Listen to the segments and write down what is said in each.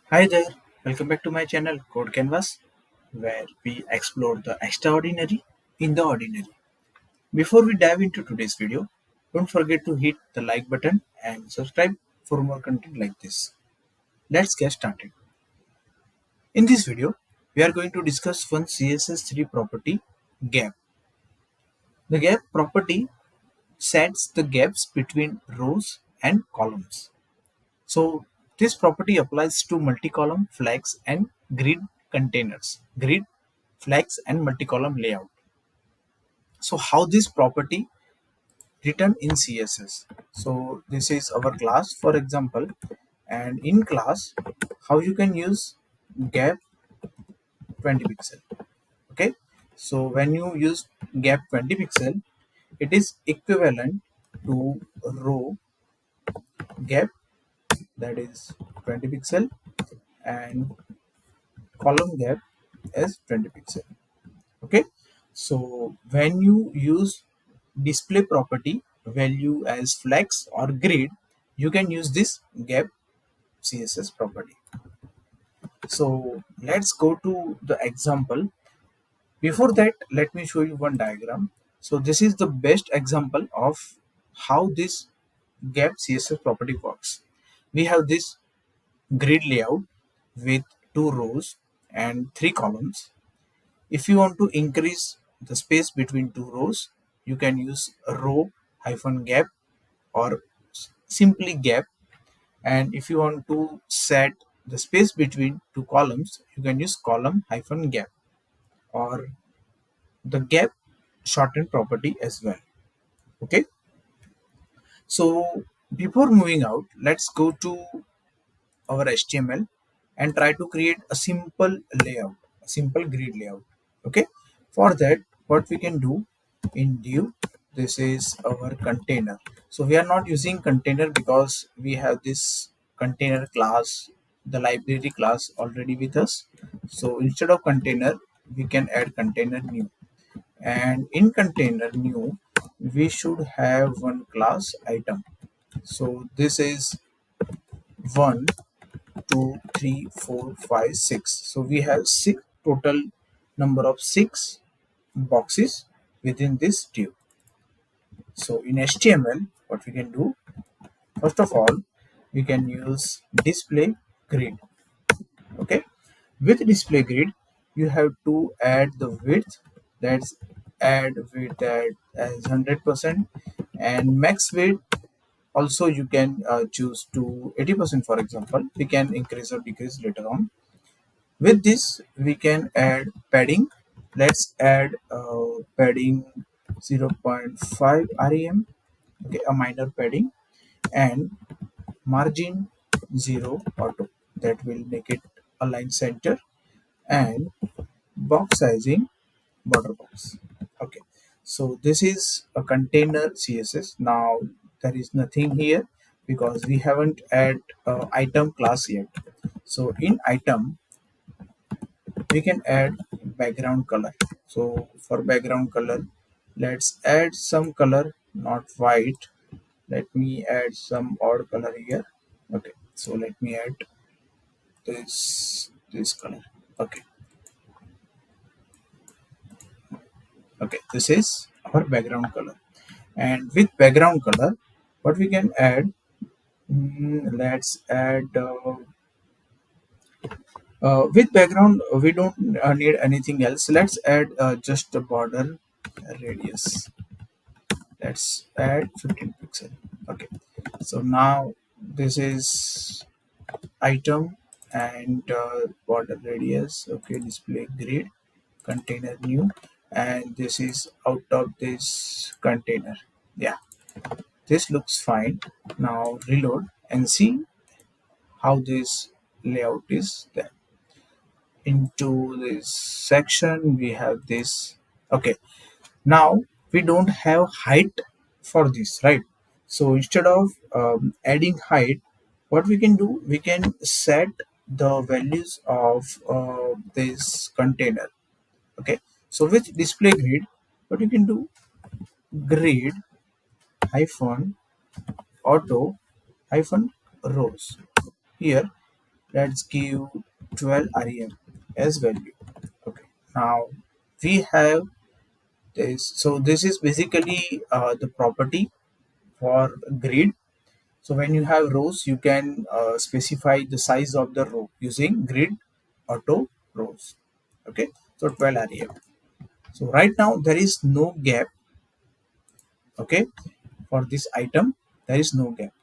Hi there, welcome back to my channel Code Canvas, where we explore the extraordinary in the ordinary. Before we dive into today's video, don't forget to hit the like button and subscribe for more content like this. Let's get started. In this video, we are going to discuss one CSS3 property, gap. The gap property sets the gaps between rows and columns. So this property applies to multi-column, flex, and grid containers. Grid, flex, and multi-column layout. So how this property written in CSS? So this is our class, for example, and in class, how you can use gap 20 pixel. Okay. So when you use gap 20 pixel, it is equivalent to row gap, that is 20 pixel, and column gap as 20 pixel. Okay, so when you use display property value as flex or grid, you can use this gap CSS property. So let's go to the example. Before that, let me show you one diagram. So this is the best example of how this gap CSS property works. We have this grid layout with 2 rows and 3 columns. If you want to increase the space between 2 rows, you can use row hyphen gap or simply gap. And if you want to set the space between 2 columns, you can use column hyphen gap or the gap shorten property as well. Okay. So before moving out, let's go to our HTML and try to create a simple layout, a simple grid layout. Okay, for that, what we can do in div, this is our container. So we are not using container because we have this container class, the library class already with us. So instead of container, we can add container new, and in container new we should have one class item. So this is 1 2 3 4 5 6. So we have six total number of 6 boxes within this div. So in HTML, what we can do, first of all, we can use display grid. Okay, with display grid, you have to add the width. That's add width at as 100%, and max width also you can choose to 80%. For example, we can increase or decrease later on. With this, we can add padding. Let's add padding 0.5 rem, okay, a minor padding, and margin 0 auto. That will make it align center, and box sizing border box. Okay, so this is a container CSS. Now there is nothing here because we haven't add item class yet. So in item, we can add background color. So for background color, let's add some color, not white. Let me add some odd color here. Okay, so let me add this color. Okay. Okay, this is our background color. And with background color, what we can add, let's add with background, we don't need anything else. Let's add just the border radius. Let's add 15 pixel. Okay, so now this is item and border radius. Okay, display grid, container new, and this is out of this container. Yeah, this looks fine. Now reload and see how this layout is there. Into this section we have this. Okay, now we don't have height for this, right? So instead of adding height, what we can do, we can set the values of this container. Okay, so with display grid, what you can do, grid hyphen auto hyphen rows. Here let's give 12 rem as value. Okay, now we have this. So this is basically the property for grid. So when you have rows, you can specify the size of the row using grid auto rows. Okay, so 12 rem. So right now there is no gap. Okay, for this item there is no gap,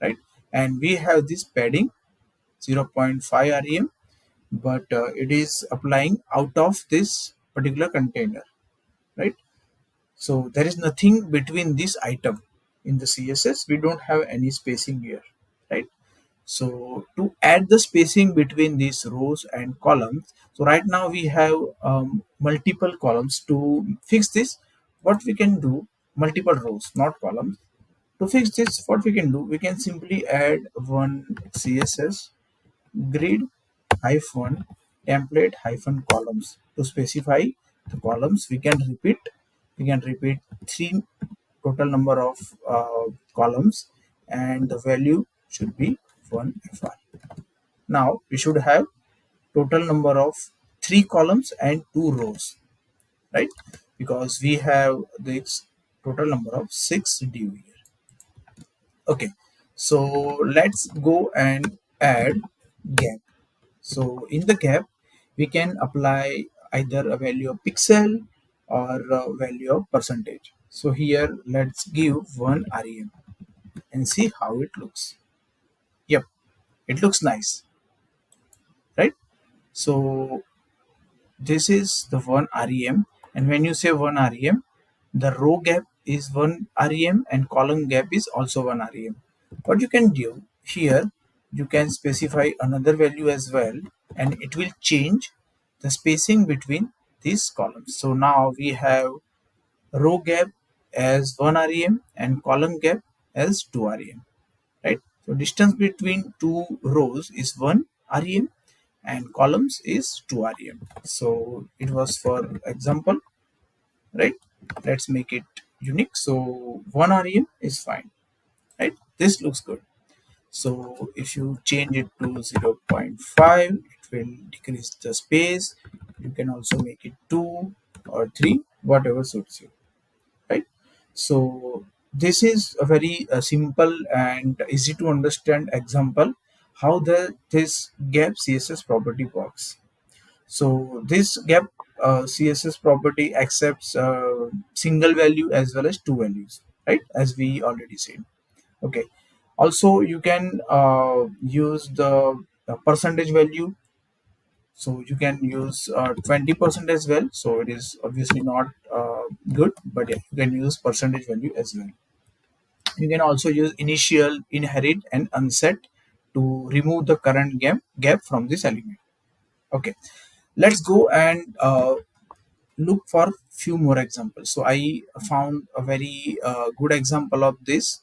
right? And we have this padding 0 0.5 rem, but it is applying out of this particular container, right? So there is nothing between this item. In the css we don't have any spacing here, right? So to add the spacing between these rows and columns, so right now we have multiple columns. To fix this, what we can do, multiple rows not columns. To fix this, what we can do, we can simply add one css grid hyphen template hyphen columns. To specify the columns, we can repeat three total number of columns, and the value should be 1 fr. Now we should have total number of 3 columns and 2 rows, right? Because we have this total number of 6 div here. Okay, so let's go and add gap. So in the gap, we can apply either a value of pixel or a value of percentage. So here let's give 1 rem and see how it looks. Yep, it looks nice, right? So this is the 1 rem, and when you say 1 rem, the row gap is 1 rem and column gap is also 1 rem. What you can do here, you can specify another value as well, and it will change the spacing between these columns. So now we have row gap as 1 rem and column gap as 2 rem, right? So distance between two rows is 1 rem and columns is 2 rem. So it was for example, right? Let's make it unique. So 1 rem is fine, right? This looks good. So if you change it to 0 0.5, it will decrease the space. You can also make it 2 or 3, whatever suits you, right? So this is a very simple and easy to understand example how this gap css property works. So this gap css property accepts single value as well as two values, right? As we already said. Okay, also you can use the percentage value. So you can use 20% as well. So it is obviously not good, but yeah, you can use percentage value as well. You can also use initial, inherit and unset to remove the current gap from this element. Okay, let's go and look for few more examples. So I found a very good example of this.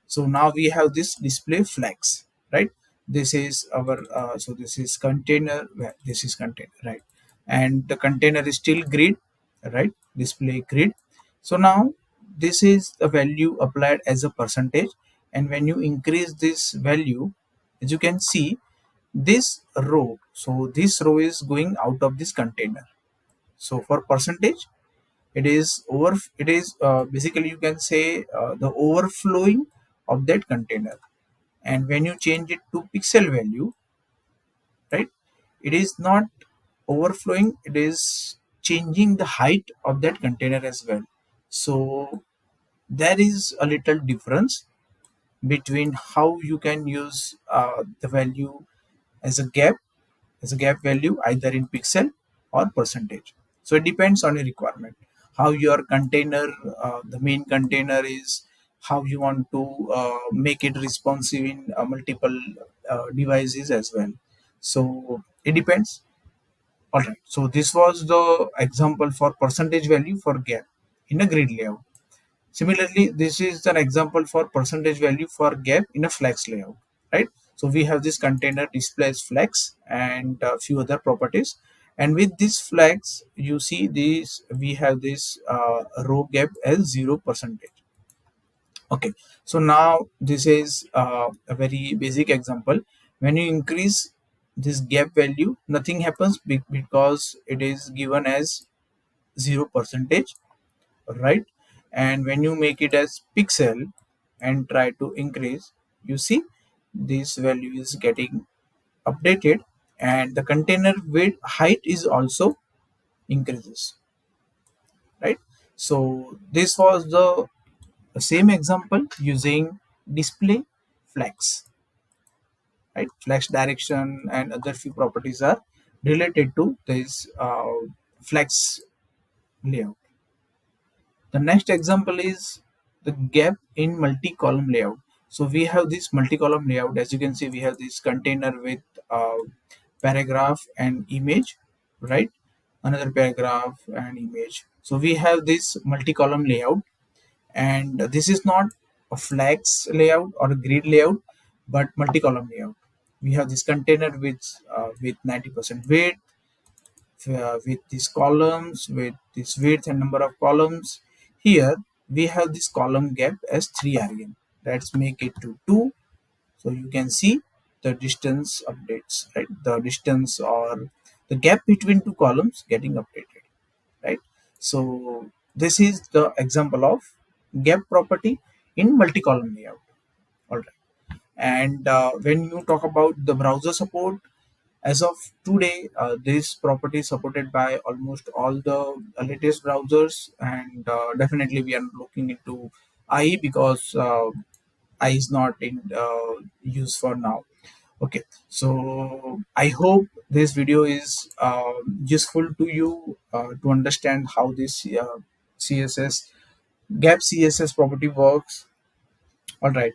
So now we have this display flex, right? This is our so this is container, this is container, right? And the container is still grid, right? Display grid. So now this is the value applied as a percentage, and when you increase this value, as you can see, this row, so this row is going out of this container. So for percentage, it is basically you can say the overflowing of that container. And when you change it to pixel value, right, it is not overflowing, it is changing the height of that container as well. So there is a little difference between how you can use the value as a gap, value either in pixel or percentage. So it depends on your requirement, how your container, the main container is, how you want to make it responsive in multiple devices as well. So it depends. All right, so this was the example for percentage value for gap in a grid layout. Similarly, this is an example for percentage value for gap in a flex layout, right? So we have this container displays flex and a few other properties. And with this flex, you see this, we have this row gap as 0%. Okay, so now this is a very basic example. When you increase this gap value, nothing happens because it is given as 0 percentage, right? And when you make it as pixel and try to increase, you see this value is getting updated, and the container width height is also increases, right? So this was the same example using display flex, right? Flex direction and other few properties are related to this flex layout. The next example is the gap in multi-column layout. So we have this multi-column layout. As you can see, we have this container with uh, paragraph and image, right? Another paragraph and image. So we have this multi-column layout, and this is not a flex layout or a grid layout, but multi-column layout. We have this container with 90% width, with these columns, with this width and number of columns. Here we have this column gap as 3 rem. Let's make it to 2, so you can see the distance updates, right? The distance or the gap between two columns getting updated, right? So this is the example of gap property in multi-column layout. All right. And when you talk about the browser support, as of today, this property is supported by almost all the latest browsers, and definitely we are looking into IE because I is not in use for now. Okay, so I hope this video is useful to you to understand how this CSS gap CSS property works. All right.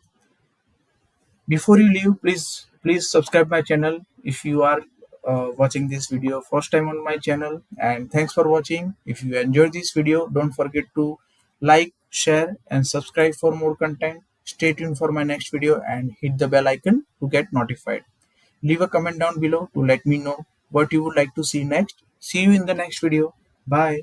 Before you leave, please subscribe my channel if you are watching this video first time on my channel. And thanks for watching. If you enjoyed this video, don't forget to like, share, and subscribe for more content. Stay tuned for my next video and hit the bell icon to get notified. Leave a comment down below to let me know what you would like to see next. See you in the next video. Bye.